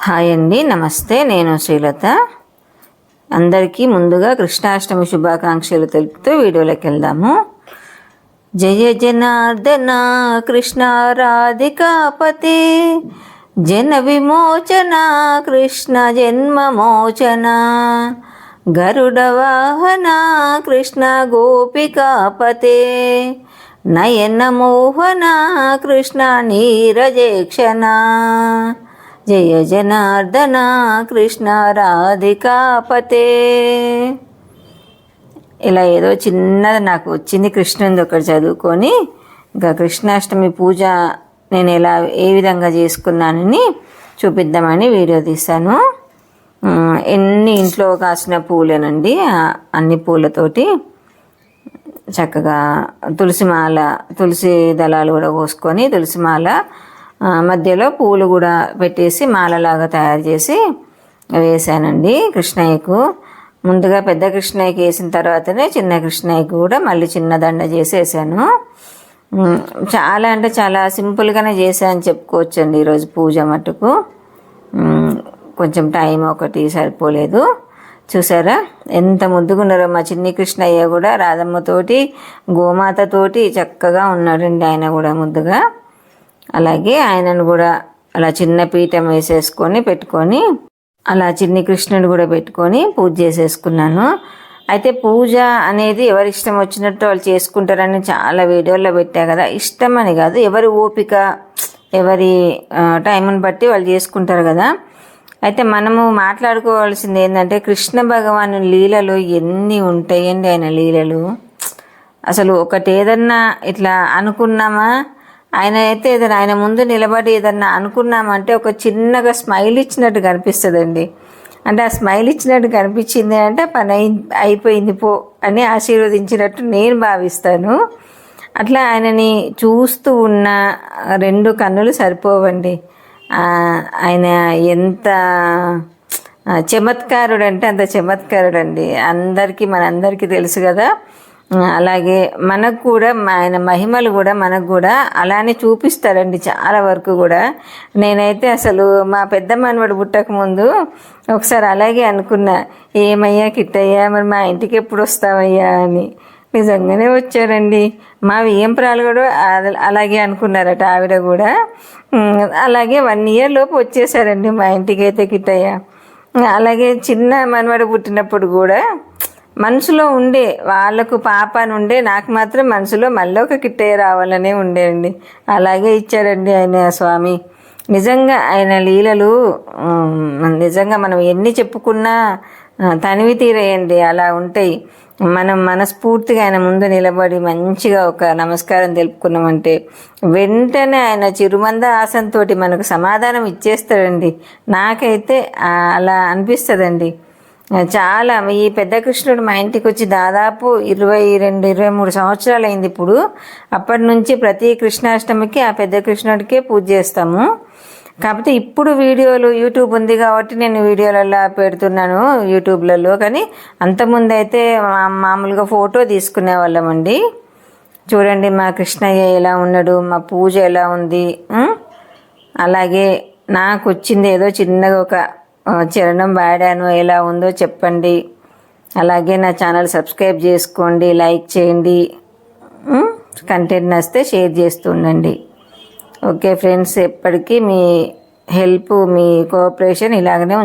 Hi అండి, నమస్తే. నేను శ్రీలత. అందరికీ ముందుగా కృష్ణాష్టమి శుభాకాంక్షలు తెలుపుతూ వీడియోలోకి వెళ్దాము. జయ జనార్దన కృష్ణ రాధికాపతే, జన విమోచన కృష్ణ జన్మమోచన, గరుడ వాహన కృష్ణ గోపికాపతే, నయన మోహన కృష్ణ నీరజేక్షణ, జయ జనార్దన కృష్ణ రాధికాపతే. ఇలా ఏదో చిన్నది నాకు వచ్చింది కృష్ణునిది ఒకటి చదువుకొని ఇంకా కృష్ణాష్టమి పూజ నేను ఏ విధంగా చేసుకున్నానని చూపిద్దామని వీడియో తీశాను. ఎన్ని ఇంట్లో కాసిన పూలేనండి, అన్ని పూలతోటి చక్కగా తులసి దళాలు కూడా కోసుకొని తులసిమాల మధ్యలో పూలు కూడా పెట్టేసి మాలలాగా తయారు చేసి వేసానండి కృష్ణయ్యకు. ముందుగా పెద్ద కృష్ణయ్యకి వేసిన తర్వాతనే చిన్న కృష్ణయ్యకు కూడా మళ్ళీ చిన్న దండ చేసి వేసాను. చాలా అంటే చాలా సింపుల్గానే చేశాను చెప్పుకోవచ్చండి ఈరోజు పూజ మట్టుకు. కొంచెం టైం ఒకటి సరిపోలేదు. చూసారా ఎంత ముద్దుగున్నారో మా చిన్ని కృష్ణయ్య కూడా. రాధమ్మతోటి గోమాతతోటి చక్కగా ఉన్నాడండి ఆయన కూడా ముద్దుగా. అలాగే ఆయనను కూడా అలా చిన్న పీఠం వేసేసుకొని పెట్టుకొని అలా చిన్ని కృష్ణుడు కూడా పెట్టుకొని పూజ చేసేసుకున్నాను. అయితే పూజ అనేది ఎవరి ఇష్టం వచ్చినట్టు వాళ్ళు చేసుకుంటారని చాలా వీడియోల్లో పెట్టా కదా. ఇష్టం అని కాదు, ఎవరి ఓపిక ఎవరి టైంని బట్టి వాళ్ళు చేసుకుంటారు కదా. అయితే మనము మాట్లాడుకోవాల్సింది ఏంటంటే కృష్ణ భగవాను లీలలు ఎన్ని ఉంటాయండి. ఆయన లీలలు అసలు ఒకటి ఏదన్నా ఇట్లా అనుకున్నామా, ఆయన అయితే ఏదైనా ఆయన ముందు నిలబడి ఏదన్నా అనుకున్నామంటే ఒక చిన్నగా స్మైల్ ఇచ్చినట్టు కనిపిస్తుందండి. అంటే ఆ స్మైల్ ఇచ్చినట్టు కనిపించింది అంటే పని అయిపోయింది పో అని ఆశీర్వదించినట్టు నేను భావిస్తాను. అట్లా ఆయనని చూస్తూ ఉన్న రెండు కన్నులు సరిపోవండి. ఆయన ఎంత చమత్కారుడు అంటే అంత చమత్కారుడు అండి. మనందరికీ తెలుసు కదా. అలాగే మనకు కూడా ఆయన మహిమలు కూడా మనకు కూడా అలానే చూపిస్తాడండి చాలా వరకు కూడా. నేనైతే అసలు మా పెద్ద మనవడు పుట్టక ముందు ఒకసారి అలాగే అనుకున్నా, ఏమయ్యా కిట్టయ్యా మరి మా ఇంటికి ఎప్పుడు వస్తావయ్యా అని. నిజంగానే వచ్చారండి. మా వియ్యంపురాలు కూడా అలాగే అనుకున్నారట ఆవిడ కూడా. అలాగే 1 year లోపు వచ్చేసారండి మా ఇంటికి అయితే కిట్టయ్య. అలాగే చిన్న మనవడు పుట్టినప్పుడు కూడా మనసులో ఉండే వాళ్ళకు పాప అని ఉండే, నాకు మాత్రం మనసులో మళ్ళీ ఒక కిట్టయ్య రావాలనే ఉండేయండి. అలాగే ఇచ్చారండి ఆయన స్వామి. నిజంగా ఆయన లీలలు నిజంగా మనం ఎన్ని చెప్పుకున్నా తనివి తీరేయండి, అలా ఉంటాయి. మనం మనస్ఫూర్తిగా ఆయన ముందు నిలబడి మంచిగా ఒక నమస్కారం తెలుపుకున్నామంటే వెంటనే ఆయన చిరుమంద ఆసంతో మనకు సమాధానం ఇచ్చేస్తాడండి. నాకైతే అలా అనిపిస్తుందండి. చాలా ఈ పెద్ద కృష్ణుడు మా ఇంటికి వచ్చి దాదాపు 22-23 సంవత్సరాలు అయింది ఇప్పుడు. అప్పటి నుంచి ప్రతి కృష్ణాష్టమికి ఆ పెద్ద కృష్ణుడికే పూజ చేస్తాము. కాకపోతే ఇప్పుడు వీడియోలు యూట్యూబ్ ఉంది కాబట్టి నేను వీడియోలలో పెడుతున్నాను యూట్యూబ్లలో. కానీ అంతకుముందు అయితే మామూలుగా ఫోటో తీసుకునే వాళ్ళమండి. చూడండి మా కృష్ణయ్య ఎలా ఉన్నాడు, మా పూజ ఎలా ఉంది. అలాగే నాకు వచ్చింది ఏదో చిన్నగా ఒక చరణం వాడాను, ఎలా ఉందో చెప్పండి. అలాగే నా ఛానల్ సబ్స్క్రైబ్ చేసుకోండి, లైక్ చేయండి, కంటెంట్ నచ్చితే షేర్ చేస్తూ ఉండండి. ఓకే ఫ్రెండ్స్, ఎప్పటికీ మీ హెల్ప్ మీ కోఆపరేషన్ ఇలాగనే